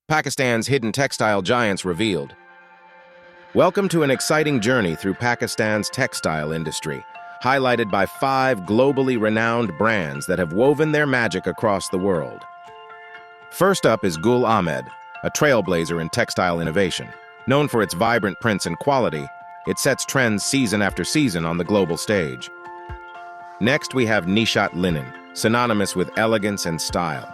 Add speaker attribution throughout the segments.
Speaker 1: Pakistan's hidden textile giants revealed. Welcome to an exciting journey through Pakistan's textile industry, highlighted by 5 globally renowned brands that have woven their magic across the world. First up is Gul Ahmed, a trailblazer in textile innovation. Known for its vibrant prints and quality, it sets trends season after season on the global stage. Next, we have Nishat Linen, synonymous with elegance and style.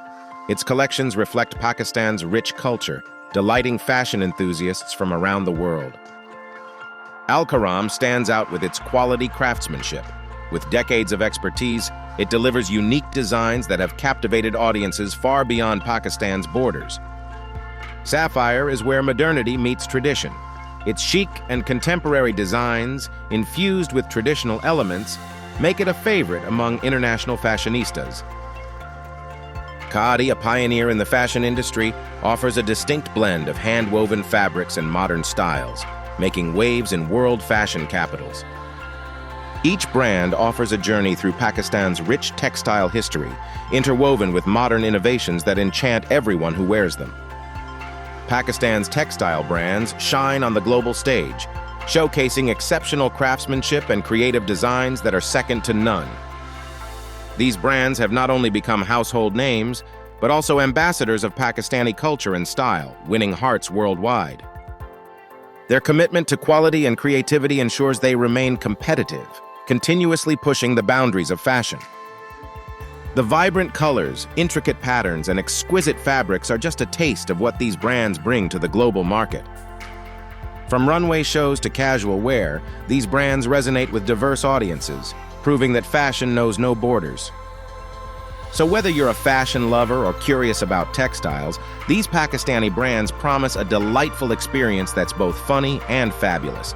Speaker 1: Its collections reflect Pakistan's rich culture, delighting fashion enthusiasts from around the world. Al-Karam stands out with its quality craftsmanship. With decades of expertise, it delivers unique designs that have captivated audiences far beyond Pakistan's borders. Sapphire is where modernity meets tradition. Its chic and contemporary designs, infused with traditional elements, make it a favorite among international fashionistas. Khadi, a pioneer in the fashion industry, offers a distinct blend of hand-woven fabrics and modern styles, making waves in world fashion capitals. Each brand offers a journey through Pakistan's rich textile history, interwoven with modern innovations that enchant everyone who wears them. Pakistan's textile brands shine on the global stage, showcasing exceptional craftsmanship and creative designs that are second to none. These brands have not only become household names, but also ambassadors of Pakistani culture and style, winning hearts worldwide. Their commitment to quality and creativity ensures they remain competitive, continuously pushing the boundaries of fashion. The vibrant colors, intricate patterns, and exquisite fabrics are just a taste of what these brands bring to the global market. From runway shows to casual wear, these brands resonate with diverse audiences, proving that fashion knows no borders. So whether you're a fashion lover or curious about textiles, these Pakistani brands promise a delightful experience that's both funny and fabulous.